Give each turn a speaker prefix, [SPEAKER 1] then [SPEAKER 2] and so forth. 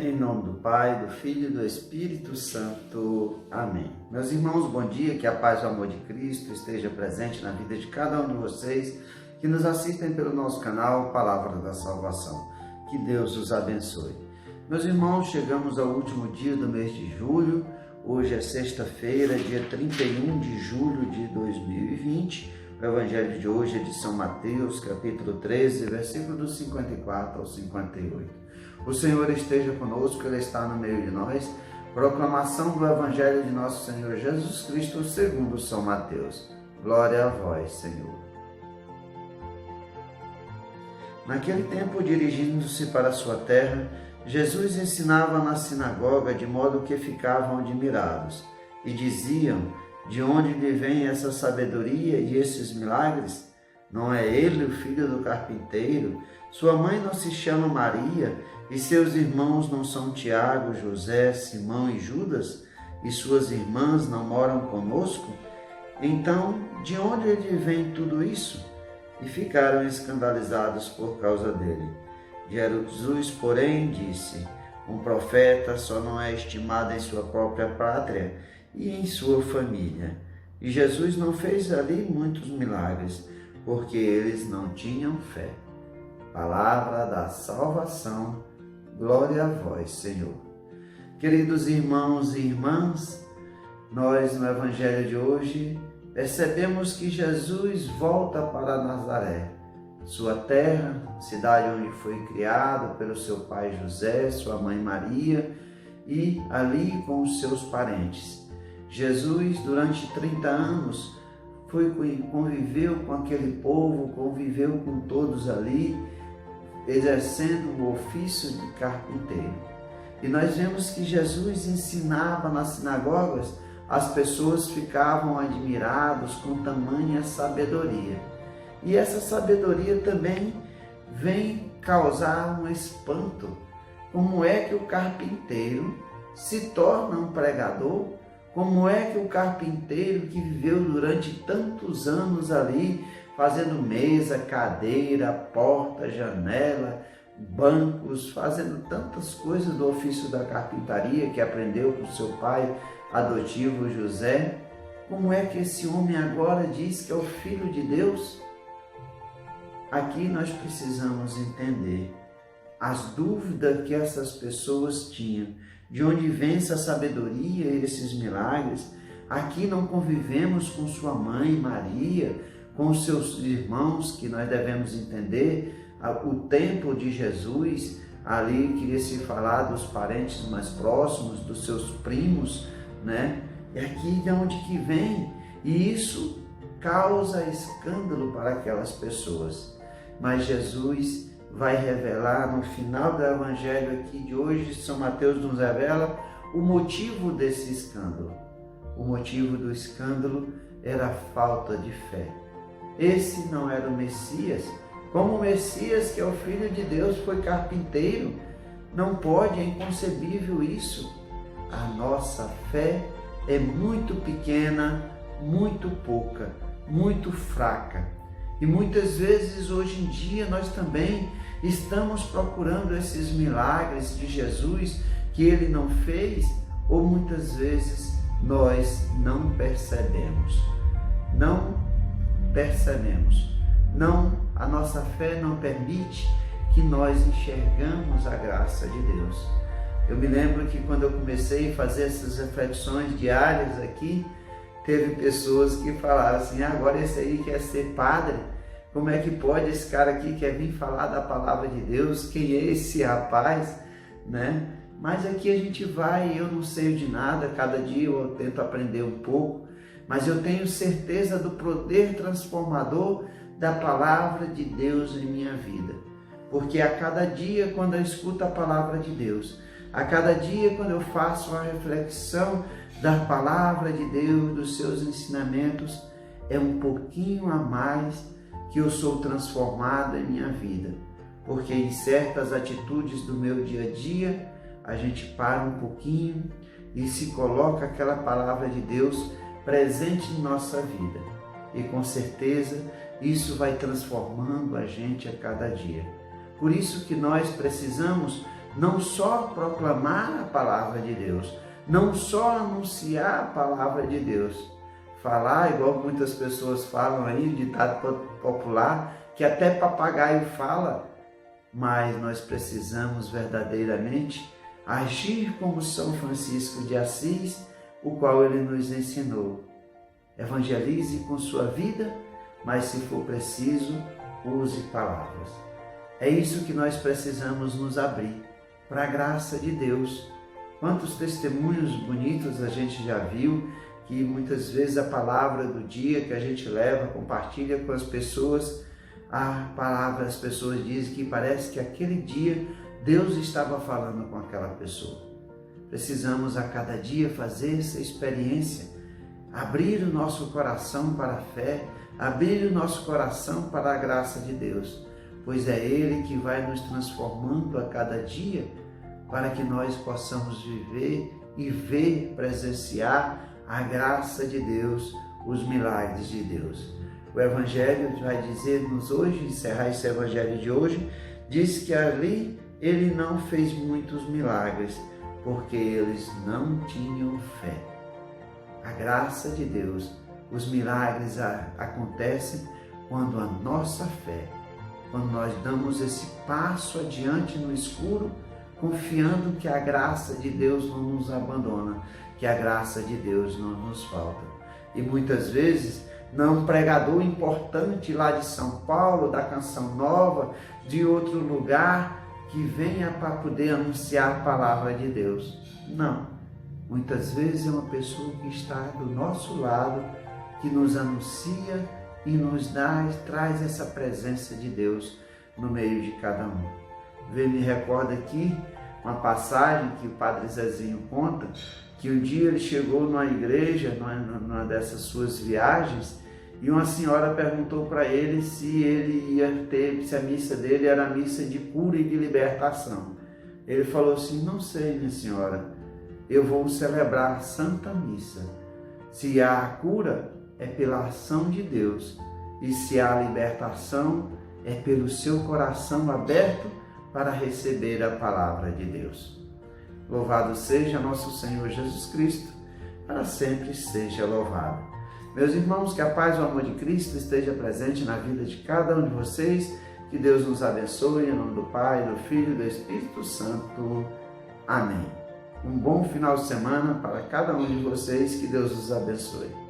[SPEAKER 1] Em nome do Pai, do Filho e do Espírito Santo. Amém. Meus irmãos, bom dia, que a paz e o amor de Cristo esteja presente na vida de cada um de vocês que nos assistem pelo nosso canal Palavra da Salvação. Que Deus os abençoe. Meus irmãos, chegamos ao último dia do mês de julho. Hoje é sexta-feira, dia 31 de julho de 2020. O Evangelho de hoje é de São Mateus, capítulo 13, versículo do 54 ao 58. O Senhor esteja conosco, Ele está no meio de nós. Proclamação do Evangelho de nosso Senhor Jesus Cristo, segundo São Mateus. Glória a vós, Senhor. Naquele tempo, dirigindo-se para a sua terra, Jesus ensinava na sinagoga, de modo que ficavam admirados, e diziam: de onde lhe vem essa sabedoria e esses milagres? Não é ele o filho do carpinteiro? Sua mãe não se chama Maria? E seus irmãos não são Tiago, José, Simão e Judas? E suas irmãs não moram conosco? Então, de onde lhe vem tudo isso? E ficaram escandalizados por causa dele. Jesus, porém, disse: um profeta só não é estimado em sua própria pátria e em sua família. E Jesus não fez ali muitos milagres, porque eles não tinham fé. Palavra da salvação. Glória a vós, Senhor. Queridos irmãos e irmãs, nós no Evangelho de hoje percebemos que Jesus volta para Nazaré, sua terra, cidade onde foi criado pelo seu pai José, sua mãe Maria, e ali com os seus parentes. Jesus, durante 30 anos, conviveu com aquele povo, conviveu com todos ali, exercendo o ofício de carpinteiro. E nós vemos que Jesus ensinava nas sinagogas, as pessoas ficavam admiradas com tamanha sabedoria. E essa sabedoria também vem causar um espanto. Como é que o carpinteiro se torna um pregador? Como é que o carpinteiro que viveu durante tantos anos ali, fazendo mesa, cadeira, porta, janela, bancos, fazendo tantas coisas do ofício da carpintaria que aprendeu com seu pai adotivo José, como é que esse homem agora diz que é o Filho de Deus? Aqui nós precisamos entender as dúvidas que essas pessoas tinham, de onde vem essa sabedoria e esses milagres. Aqui não convivemos com sua mãe Maria, com os seus irmãos, que nós devemos entender o tempo de Jesus. Ali queria se falar dos parentes mais próximos, dos seus primos, né? E aqui de onde que vem? E isso causa escândalo para aquelas pessoas. Mas Jesus vai revelar no final do Evangelho aqui de hoje, São Mateus nos revela o motivo desse escândalo. O motivo do escândalo era a falta de fé. Esse não era o Messias. Como o Messias, que é o Filho de Deus, foi carpinteiro, não pode, é inconcebível isso. A nossa fé é muito pequena, muito pouca, muito fraca. E muitas vezes, hoje em dia, nós também estamos procurando esses milagres de Jesus que Ele não fez, ou muitas vezes nós não percebemos. A nossa fé não permite que nós enxergamos a graça de Deus. Eu me lembro que quando eu comecei a fazer essas reflexões diárias aqui, teve pessoas que falaram assim: agora esse aí quer ser padre? Como é que pode esse cara aqui quer vir falar da palavra de Deus? Quem é esse rapaz? Né? Mas aqui a gente vai, eu não sei de nada, cada dia eu tento aprender um pouco, mas eu tenho certeza do poder transformador da palavra de Deus em minha vida. Porque a cada dia, quando eu escuto a palavra de Deus, a cada dia, quando eu faço uma reflexão da palavra de Deus, dos seus ensinamentos, é um pouquinho a mais que eu sou transformado em minha vida. Porque em certas atitudes do meu dia a dia, a gente para um pouquinho e se coloca aquela palavra de Deus presente em nossa vida. E com certeza isso vai transformando a gente a cada dia. Por isso que nós precisamos não só proclamar a palavra de Deus, não só anunciar a palavra de Deus, falar igual muitas pessoas falam aí, ditado popular, que até papagaio fala, mas nós precisamos verdadeiramente agir como São Francisco de Assis, o qual ele nos ensinou. Evangelize com sua vida, mas se for preciso, use palavras. É isso que nós precisamos nos abrir, para a graça de Deus. Quantos testemunhos bonitos a gente já viu, que muitas vezes a palavra do dia que a gente leva, compartilha com as pessoas, a palavra, as pessoas dizem que parece que aquele dia Deus estava falando com aquela pessoa. Precisamos a cada dia fazer essa experiência, abrir o nosso coração para a fé, abrir o nosso coração para a graça de Deus, pois é Ele que vai nos transformando a cada dia para que nós possamos viver e ver, presenciar a graça de Deus, os milagres de Deus. O Evangelho vai dizer-nos hoje, encerrar esse Evangelho de hoje, diz que ali ele não fez muitos milagres, porque eles não tinham fé. A graça de Deus, os milagres acontecem quando a nossa fé, quando nós damos esse passo adiante no escuro, confiando que a graça de Deus não nos abandona, que a graça de Deus não nos falta. E muitas vezes, não um pregador importante lá de São Paulo, da Canção Nova, de outro lugar, que venha para poder anunciar a palavra de Deus. Não. Muitas vezes é uma pessoa que está do nosso lado, que nos anuncia e nos traz essa presença de Deus no meio de cada um. Me recorda aqui uma passagem que o Padre Zezinho conta, que um dia ele chegou numa igreja, numa dessas suas viagens, e uma senhora perguntou para ele se ele ia ter, se a missa dele era a missa de cura e de libertação. Ele falou assim: não sei, minha senhora, eu vou celebrar a Santa Missa. Se há a cura, é pela ação de Deus, e se há a libertação, é pelo seu coração aberto para receber a palavra de Deus. Louvado seja nosso Senhor Jesus Cristo, para sempre seja louvado. Meus irmãos, que a paz e o amor de Cristo esteja presente na vida de cada um de vocês, que Deus nos abençoe, em nome do Pai, do Filho e do Espírito Santo. Amém. Um bom final de semana para cada um de vocês, que Deus os abençoe.